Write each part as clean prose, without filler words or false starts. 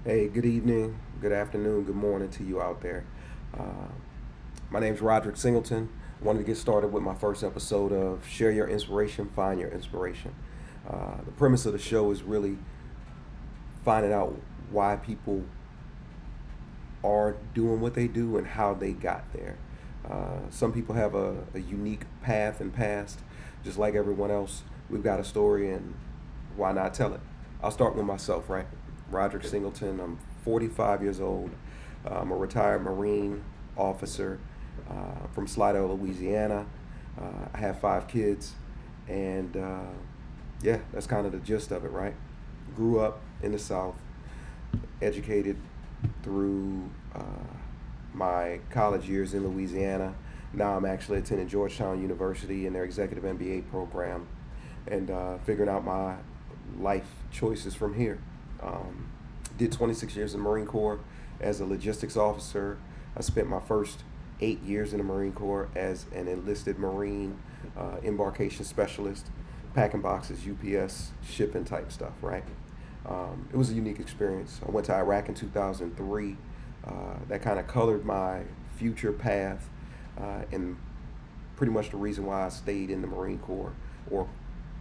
Hey, good evening, good afternoon, good morning to you out there. Uh, my name's Roderick Singleton. I wanted to get started with my first episode of Share Your Inspiration, Find Your Inspiration. The premise of the show is really finding out why people are doing what they do and how they got there. Some people have a unique path and past, just like everyone else. We've got a story, and why not tell it? I'll start with myself, right? Roderick Singleton. I'm 45 years old. I'm a retired Marine officer from Slidell, Louisiana. I have 5 kids, and yeah, that's kind of the gist of it, right? Grew up in the South, educated through my college years in Louisiana. Now I'm actually attending Georgetown University in their executive MBA program and figuring out my life choices from here. Um, did 26 years in the Marine Corps as a logistics officer. I spent my first 8 years in the Marine Corps as an enlisted Marine embarkation specialist, packing boxes, UPS, shipping type stuff, right? It was a unique experience. I went to Iraq in 2003. That kind of colored my future path and pretty much the reason why I stayed in the Marine Corps or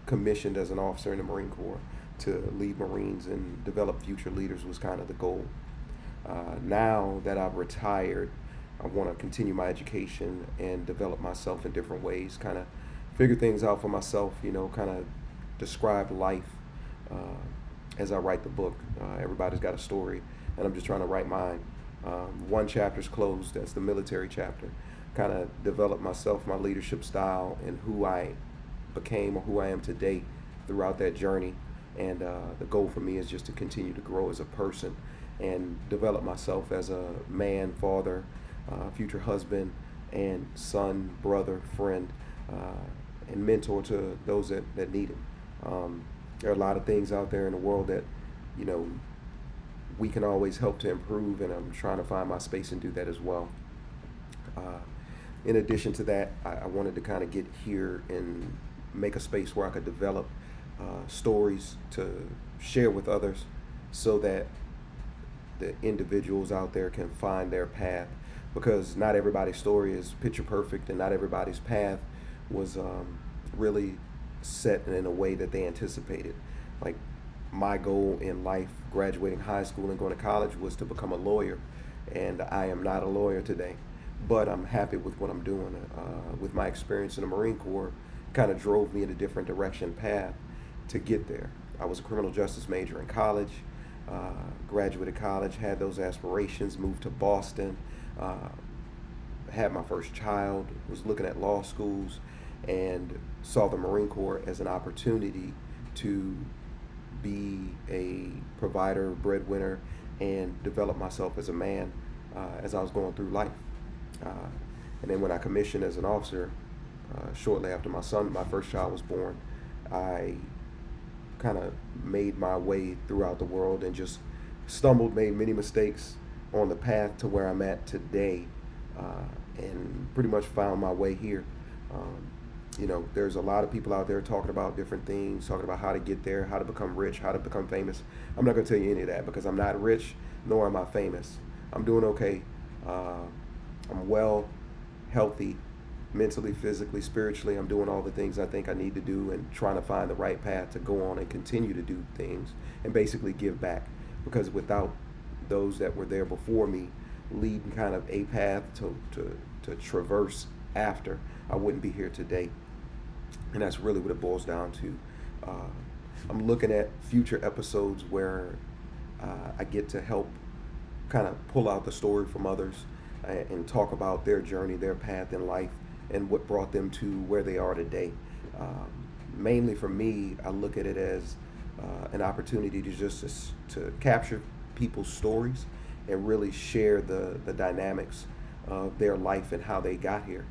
commissioned as an officer in the Marine Corps to lead Marines and develop future leaders was kind of the goal. Now that I've retired, I want to continue my education and develop myself in different ways, kind of figure things out for myself, kind of describe life uh, as I write the book. Everybody's got a story, and I'm just trying to write mine. One chapter's closed, that's the military chapter. Kind of develop myself, my leadership style, and who I became or who I am today throughout that journey. And the goal for me is just to continue to grow as a person and develop myself as a man, father, future husband, and son, brother, friend, and mentor to those that need it. There are a lot of things out there in the world that, you know, we can always help to improve, and I'm trying to find my space and do that as well. Uh, in addition to that, I wanted to kind of get here and make a space where I could develop stories to share with others so that the individuals out there can find their path, because not everybody's story is picture perfect and not everybody's path was really set in a way that they anticipated. Like, my goal in life, graduating high school and going to college, was to become a lawyer, and I am not a lawyer today, but I'm happy with what I'm doing. With my experience in the Marine Corps, kind of drove me in a different direction path to get there. I was a criminal justice major in college, graduated college, had those aspirations, moved to Boston, uh, had my first child, was looking at law schools, and saw the Marine Corps as an opportunity to be a provider, breadwinner, and develop myself as a man as I was going through life. Uh, and then when I commissioned as an officer, shortly after my first child was born, I kind of made my way throughout the world and just stumbled, made many mistakes on the path to where I'm at today, and pretty much found my way here. Um, there's a lot of people out there talking about different things, talking about how to get there, how to become rich, how to become famous. I'm not going to tell you any of that because I'm not rich, nor am I famous. I'm doing okay. Uh, I'm well, healthy, mentally, physically, spiritually. I'm doing all the things I think I need to do and trying to find the right path to go on and continue to do things and basically give back. Because without those that were there before me leading kind of a path to traverse after, I wouldn't be here today. And that's really what it boils down to. Uh, I'm looking at future episodes where I get to help kind of pull out the story from others and talk about their journey, their path in life, and what brought them to where they are today. Um, Mainly for me, I look at it as an opportunity to just to capture people's stories and really share the dynamics of their life and how they got here.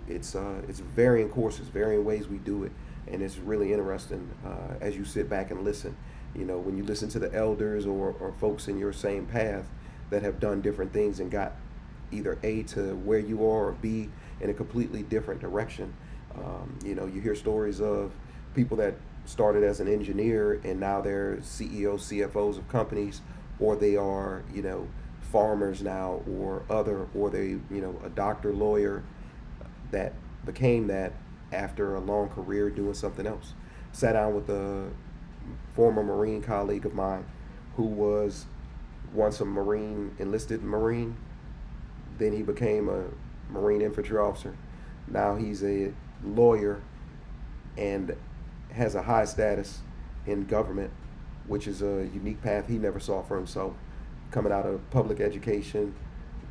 It's varying courses, varying ways we do it, and it's really interesting as you sit back and listen. When you listen to the elders or folks in your same path that have done different things and got either A to where you are or B in a completely different direction. You hear stories of people that started as an engineer and now they're CEOs, CFOs of companies, or they are, farmers now, or they, a doctor, lawyer that became that after a long career doing something else. Sat down with a former Marine colleague of mine who was once a Marine, enlisted Marine. Then he became a Marine infantry officer. Now he's a lawyer and has a high status in government, which is a unique path he never saw for himself. Coming out of public education,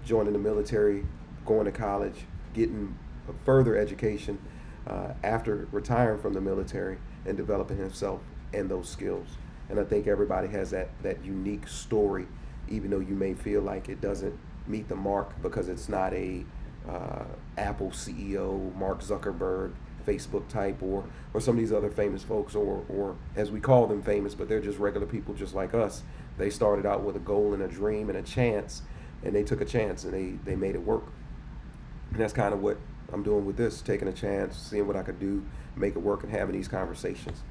joining the military, going to college, getting a further education after retiring from the military and developing himself and those skills. And I think everybody has that unique story, even though you may feel like it doesn't meet the mark because it's not a Apple CEO, Mark Zuckerberg, Facebook type, or some of these other famous folks, or as we call them famous, but they're just regular people just like us. They started out with a goal and a dream and a chance, and they took a chance and they made it work. And that's kind of what I'm doing with this, taking a chance, seeing what I could do, make it work, and having these conversations.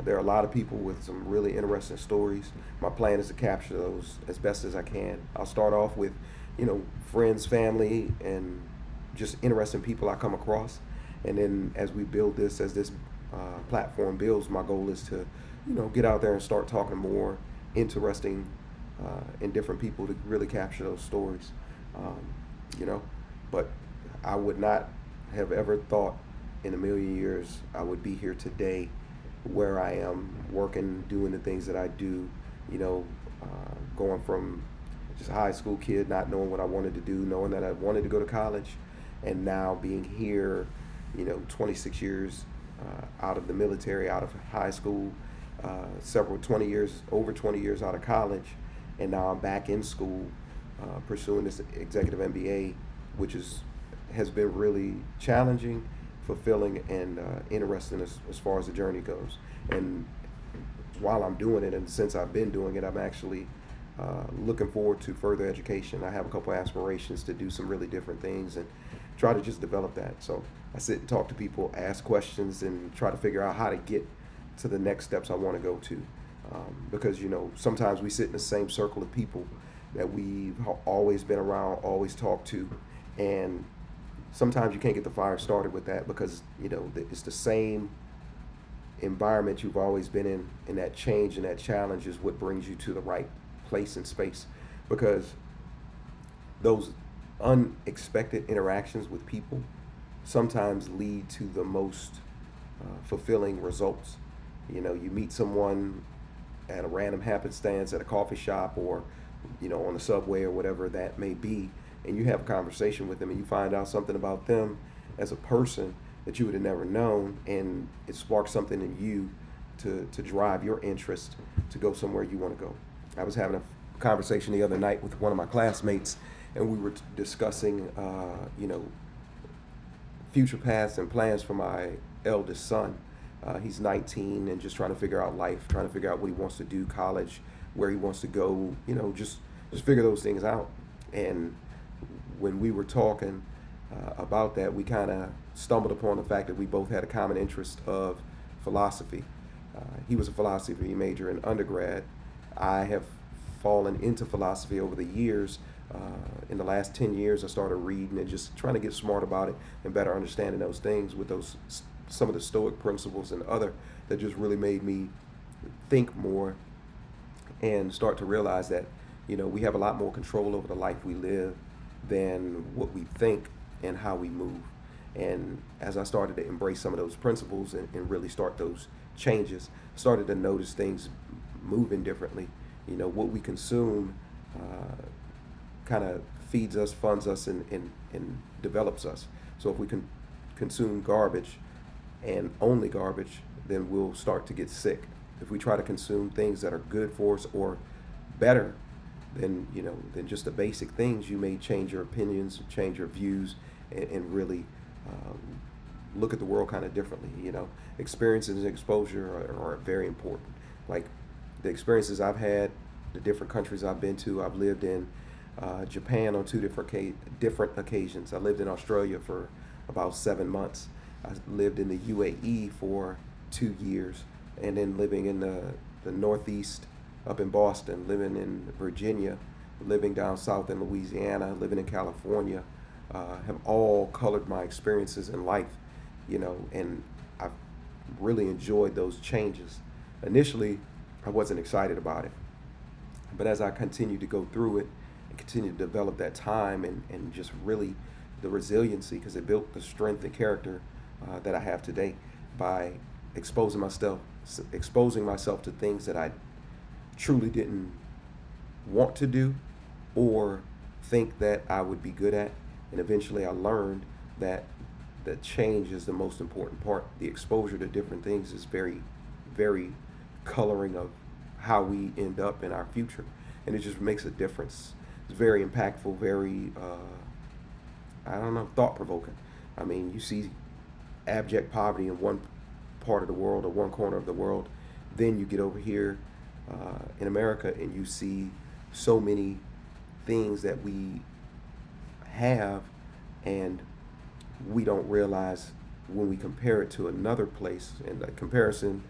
There are a lot of people with some really interesting stories. My plan is to capture those as best as I can. I'll start off with, friends, family, and just interesting people I come across. And then as we build this, as this platform builds, my goal is to, get out there and start talking more interesting and different people to really capture those stories. But I would not have ever thought in a million years I would be here today where I am working, doing the things that I do, going from just a high school kid, not knowing what I wanted to do, knowing that I wanted to go to college, and now being here, 26 years out of the military, out of high school, over 20 years out of college, and now I'm back in school pursuing this executive MBA, which has been really challenging, fulfilling, and interesting as far as the journey goes. And while I'm doing it, and since I've been doing it, I'm actually looking forward to further education. I have a couple aspirations to do some really different things and try to just develop that. So I sit and talk to people, ask questions, and try to figure out how to get to the next steps I want to go to. Because, sometimes we sit in the same circle of people that we've always been around, always talked to, and sometimes you can't get the fire started with that because, it's the same environment you've always been in, and that change and that challenge is what brings you to the right place and space. Because those unexpected interactions with people sometimes lead to the most fulfilling results. You meet someone at a random happenstance at a coffee shop or, on the subway or whatever that may be, and you have a conversation with them and you find out something about them as a person that you would have never known, and it sparks something in you to drive your interest to go somewhere you want to go. I was having a conversation the other night with one of my classmates, and we were discussing, future paths and plans for my eldest son. He's 19 and just trying to figure out life, trying to figure out what he wants to do, college, where he wants to go, just figure those things out. And when we were talking about that, we kind of stumbled upon the fact that we both had a common interest of philosophy. He was a philosophy major in undergrad. I have fallen into philosophy over the years. In the last 10 years, I started reading and just trying to get smart about it and better understanding those things with some of the Stoic principles and other that just really made me think more and start to realize that, we have a lot more control over the life we live than what we think and how we move. And as I started to embrace some of those principles and really start those changes, started to notice things moving differently. What we consume kind of feeds us, funds us, and develops us. So if we can consume garbage and only garbage, then we'll start to get sick. If we try to consume things that are good for us or better than just the basic things, you may change your opinions, change your views, and really look at the world kind of differently. Experiences and exposure are very important. Like the experiences I've had, the different countries I've been to. I've lived in Japan on two different occasions. I lived in Australia for about 7 months. I lived in the UAE for 2 years, and then living in the Northeast up in Boston, living in Virginia, living down south in Louisiana, living in California, have all colored my experiences in life, and I've really enjoyed those changes. Initially, I wasn't excited about it, but as I continued to go through it and continue to develop that time and just really the resiliency, because it built the strength and character that I have today by exposing myself to things that I truly didn't want to do or think that I would be good at. And eventually I learned that the change is the most important part. The exposure to different things is very, very coloring of how we end up in our future. And it just makes a difference. It's very impactful, very, thought provoking. I mean, you see abject poverty in one part of the world or one corner of the world. Then you get over here in America and you see so many things that we have and we don't realize when we compare it to another place. And the comparison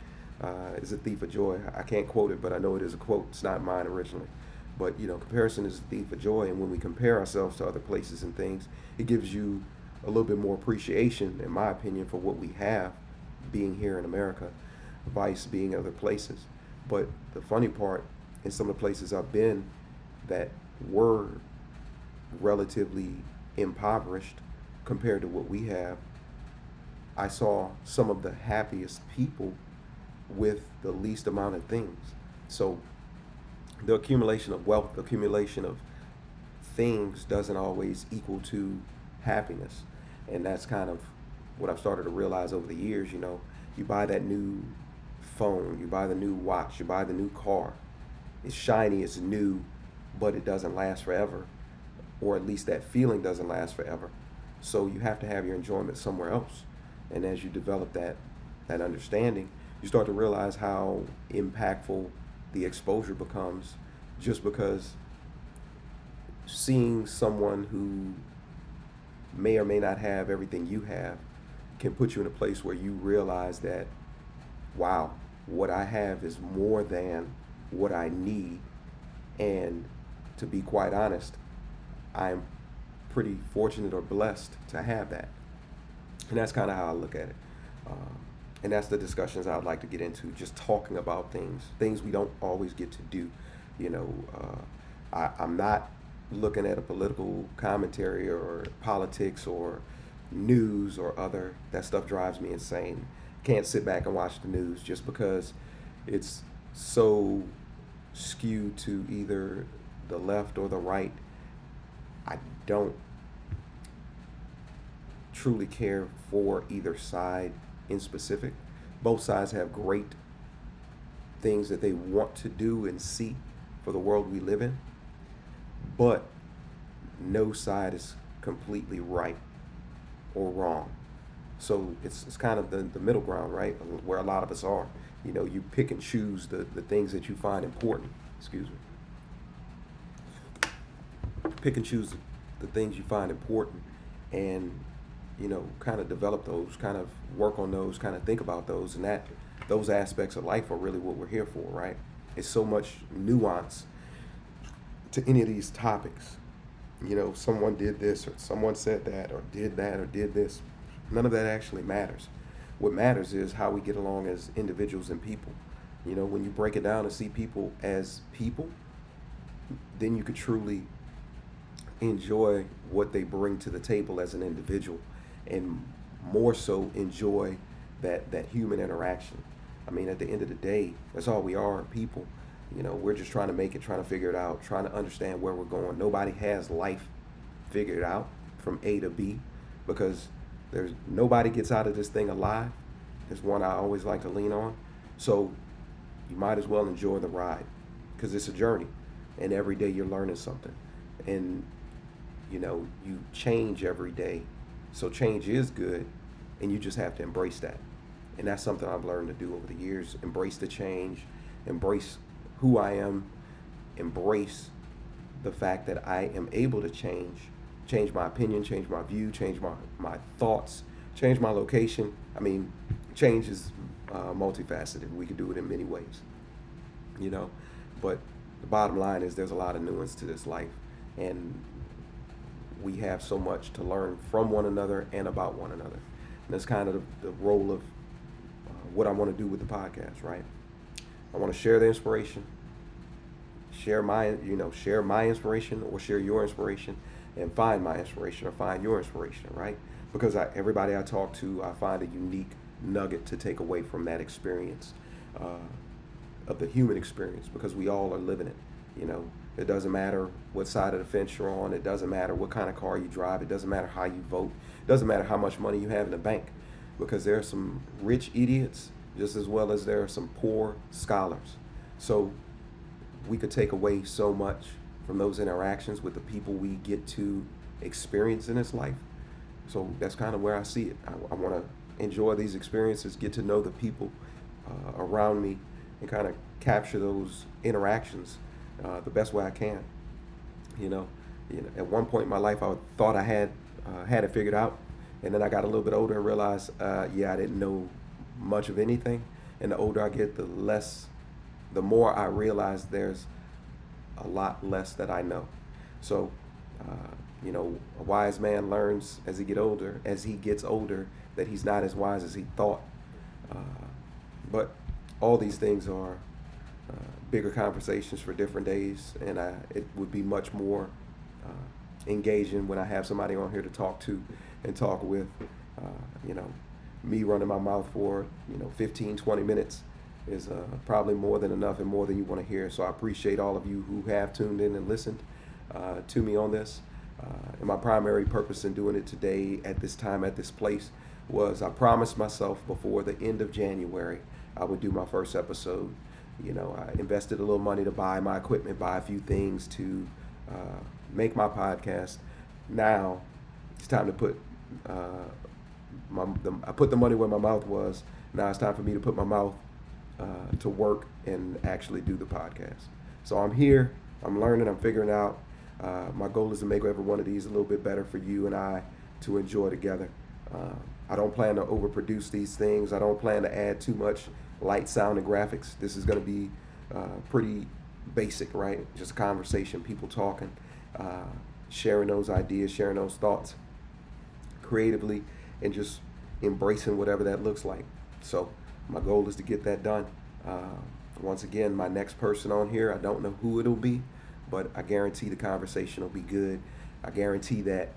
is a thief of joy. I can't quote it, but I know it is a quote. It's not mine originally. But, comparison is a thief of joy. And when we compare ourselves to other places and things, it gives you a little bit more appreciation, in my opinion, for what we have being here in America, vice being other places. But the funny part, in some of the places I've been that were relatively impoverished compared to what we have, I saw some of the happiest people with the least amount of things. So the accumulation of wealth, the accumulation of things doesn't always equal to happiness. And that's kind of what I've started to realize over the years. You buy that new phone, you buy the new watch, you buy the new car. It's shiny, it's new, but it doesn't last forever. Or at least that feeling doesn't last forever. So you have to have your enjoyment somewhere else. And as you develop that understanding, you start to realize how impactful the exposure becomes, just because seeing someone who may or may not have everything you have can put you in a place where you realize that, wow, what I have is more than what I need. And to be quite honest, I'm pretty fortunate or blessed to have that. And that's kind of how I look at it. And that's the discussions I'd like to get into, just talking about things we don't always get to do. I'm not looking at a political commentary or politics or news or other. That stuff drives me insane. Can't sit back and watch the news just because it's so skewed to either the left or the right. I don't truly care for either side in specific. Both sides have great things that they want to do and see for the world we live in, but no side is completely right or wrong. So it's kind of the middle ground, right? Where a lot of us are. You pick and choose the things that you find important. Excuse me. Pick and choose the things you find important and, kind of develop those, kind of work on those, kind of think about those. And those aspects of life are really what we're here for, right? It's so much nuance to any of these topics. Someone did this or someone said that or did this. None of that actually matters. What matters is how we get along as individuals and people. When you break it down and see people as people, then you could truly enjoy what they bring to the table as an individual, and more so enjoy that human interaction. I mean, at the end of the day, that's all we are, people. We're just trying to make it, trying to figure it out, trying to understand where we're going. Nobody has life figured out from A to B, because nobody gets out of this thing alive. It's one I always like to lean on. So you might as well enjoy the ride, because it's a journey, and every day you're learning something. And you change every day. So change is good, and you just have to embrace that. And that's something I've learned to do over the years. Embrace the change, embrace who I am, embrace the fact that I am able to change my opinion, change my view, change my thoughts, change my location. I mean, change is multifaceted. We can do it in many ways. But the bottom line is there's a lot of nuance to this life, and we have so much to learn from one another and about one another. And that's kind of the role of what I want to do with the podcast, right? I want to share the inspiration, share my inspiration, or share your inspiration, and find my inspiration or find your inspiration, right? Because everybody I talk to, I find a unique nugget to take away from that experience, of the human experience, because we all are living it. It doesn't matter what side of the fence you're on. It doesn't matter what kind of car you drive. It doesn't matter how you vote. It doesn't matter how much money you have in the bank, because there are some rich idiots just as well as there are some poor scholars. So we could take away so much from those interactions with the people we get to experience in this life. So that's kind of where I see it. I want to enjoy these experiences, get to know the people around me, and kind of capture those interactions the best way I can. At one point in my life, I thought I had it figured out, and then I got a little bit older and realized, I didn't know much of anything. And the older I get, the more I realize there's a lot less that I know. So, a wise man learns as he gets older, that he's not as wise as he thought. But all these things are bigger conversations for different days, and it would be much more engaging when I have somebody on here to talk to and talk with. Me running my mouth for 15, 20 minutes is probably more than enough and more than you want to hear. So I appreciate all of you who have tuned in and listened to me on this. And my primary purpose in doing it today at this time, at this place, was I promised myself before the end of January I would do my first episode. I invested a little money to buy my equipment, buy a few things to make my podcast. Now it's time to put I put the money where my mouth was. Now it's time for me to put my mouth to work and actually do the podcast. So I'm here, I'm learning, I'm figuring out. My goal is to make every one of these a little bit better for you and I to enjoy together. I don't plan to overproduce these things. I don't plan to add too much light, sound, and graphics. This is going to be pretty basic, right? Just a conversation, people talking, sharing those ideas, sharing those thoughts creatively, and just embracing whatever that looks like. So my goal is to get that done. Once again, my next person on here, I don't know who it'll be, but I guarantee the conversation will be good. I guarantee that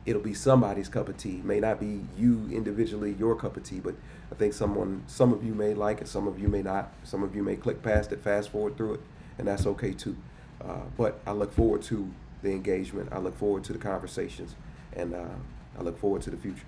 it'll be somebody's cup of tea. It may not be you individually, your cup of tea, but I think some of you may like it, some of you may not. Some of you may click past it, fast forward through it, and that's okay too. But I look forward to the engagement. I look forward to the conversations, and I look forward to the future.